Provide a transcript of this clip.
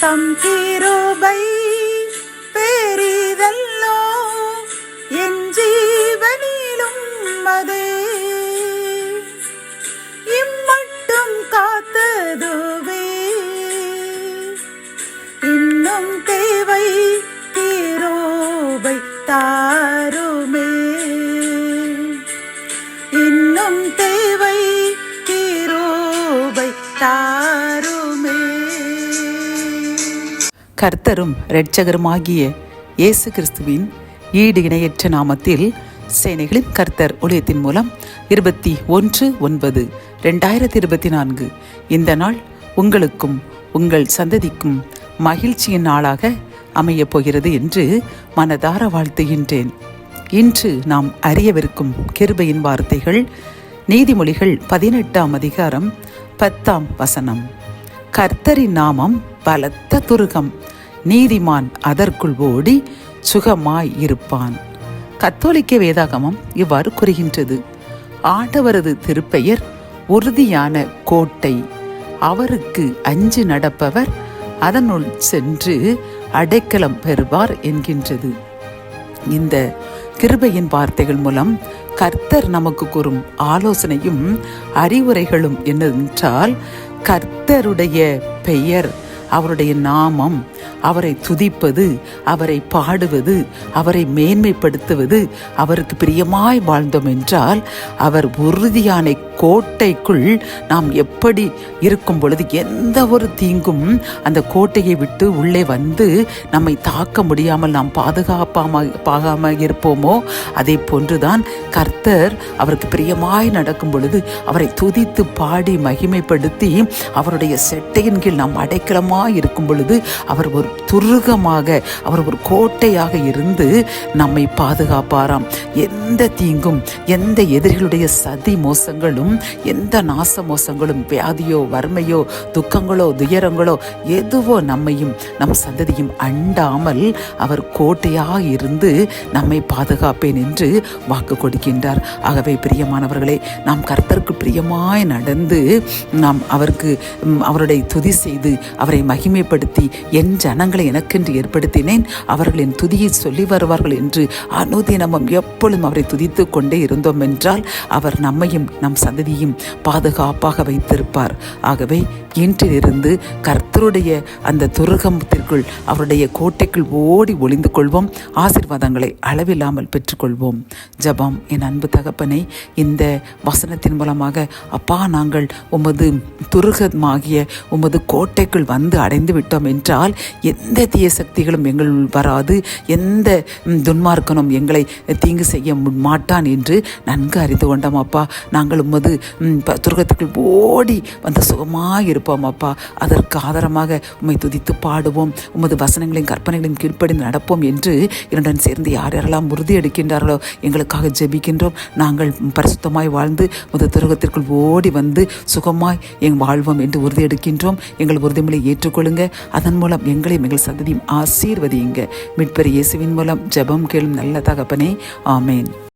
தம் கிருபை பெரிதல்லோ, என் ஜீவனிலும் அதே இம்மட்டும் காத்ததுவே. இன்னும் தேவை கிருபை தாருமே, இன்னும் தேவை கிருபை தாருமே. கர்த்தரும் இரட்சகருமாகிய இயேசு கிறிஸ்துவின் ஈடு இணையற்ற நாமத்தில் சேனைகளின் கர்த்தர் ஊழியத்தின் மூலம் 21/9/2024 இந்த நாள் உங்களுக்கும் உங்கள் சந்ததிக்கும் மகிழ்ச்சியின் நாளாக அமையப் போகிறது என்று மனதார வாழ்த்துகின்றேன். இன்று நாம் அறியவிருக்கும் கிருபையின் வார்த்தைகள் நீதிமொழிகள் 18ஆம் அதிகாரம் 10ஆம் வசனம். கர்த்தரின் நாமம் பலத்த துருகம், நீதிமான் அதற்குள் ஓடி சுகமாய் இருப்பான். கத்தோலிக்க வேதாகமம் இவ்வாறு கூறுகின்றது. ஆண்டவரது திருப்பெயர் உறுதியான கோட்டை, அவருக்கு அஞ்சு நடப்பவர் அதனுள் சென்று அடைக்கலம் பெறுவார் என்கின்றது. இந்த கிருபையின் வார்த்தைகள் மூலம் கர்த்தர் நமக்கு கூறும் ஆலோசனையும் அறிவுரைகளும் என்னவென்றால், கர்த்தருடைய பெயர், அவருடைய நாமம், அவரை துதிப்பது, அவரை பாடுவது, அவரை மேன்மைப்படுத்துவது, அவருக்கு பிரியமாய் வாழ்ந்தோம் என்றால் அவர் உறுதியான கோட்டைக்குள் நாம் எப்படி இருக்கும் பொழுது எந்த ஒரு தீங்கும் அந்த கோட்டையை விட்டு உள்ளே வந்து நம்மை தாக்க முடியாமல் நாம் பாதுகாப்பாக இருப்போமோ, அதே போன்றுதான் கர்த்தர் அவருக்கு பிரியமாய் நடக்கும் பொழுது அவரை துதித்து பாடி மகிமைப்படுத்தி அவருடைய செட்டையின் கீழ் நாம் அடைக்கலமாய் இருக்கும் பொழுது அவர் ஒரு துருகமாக, அவர் ஒரு கோட்டையாக இருந்து நம்மை பாதுகாப்பாராம். எந்த தீங்கும், எந்த எதிரிகளுடைய சதி மோசங்களும், எந்த நாச மோசங்களும், வியாதியோ வறுமையோ துக்கங்களோ துயரங்களோ எதுவோ நம்மையும் நம் சந்ததியும் அண்டாமல் அவர் கோட்டையாக இருந்து நம்மை பாதுகாப்பேன் என்று வாக்கு கொடுக்கின்றார். ஆகவே பிரியமானவர்களே, நாம் கர்த்தருக்கு பிரியமாய் நடந்து நாம் அவருடைய துதி செய்து அவரை மகிமைப்படுத்தி, என் ஜனங்களை எனக்கென்று ஏற்படுத்தினேன், அவர்களின் துதியை சொல்லி வருவார்கள் என்று அனுதினமும் எப்பொழுதும் அவரை துதித்து கொண்டே இருந்தோம் என்றால் அவர் நம்மையும் நம் சந்ததியும் பாதுகாப்பாக வைத்திருப்பார். ஆகவே இன்றிலிருந்து கர்த்தருடைய அந்த துருகத்திற்குள், அவருடைய கோட்டைக்குள் ஓடி ஒளிந்து கொள்வோம். ஆசீர்வாதங்களை அளவில்லாமல் பெற்றுக்கொள்வோம். ஜெபம். என் அன்பு தகப்பனை, இந்த வசனத்தின் மூலமாக அப்பா, நாங்கள் உமது துருகமாகிய உமது கோட்டைக்குள் வந்து அடைந்து விட்டோம் என்றால் எந்த தீய சக்திகளும் எங்கள் வராது, எந்த துன்மார்க்கனும் எங்களை தீங்கு செய்ய மாட்டான் என்று நன்கு அறிந்து கொண்டோம் அப்பா. நாங்கள் உமது துருகத்துக்குள் ஓடி வந்து சுகமாய் இருப்போம் அப்பா. அதற்கு ஆதாரமாக உம்மை துதித்து பாடுவோம், உமது வசனங்களையும் கற்பனைகளையும் கீழ்ப்படிந்து நடப்போம் என்று என்னுடன் சேர்ந்து யார் யாரெல்லாம் உறுதி எடுக்கின்றார்களோ எங்களுக்காக ஜெபிக்கின்றோம். நாங்கள் பரிசுத்தமாய் வாழ்ந்து உமது துருகத்திற்குள் ஓடி வந்து சுகமாய் வாழ்வோம் என்று உறுதி எடுக்கின்றோம். எங்கள் உறுதிமொழியை ஏற்றுக்கொள்ளுங்க. அதன் மூலம் எங்களையும் எங்கள் சந்ததியும் ஆசீர்வதியுங்க. மீட்பர் இயேசுவின் மூலம் ஜெபம் கேளும் நல்ல தகப்பனே. ஆமேன்.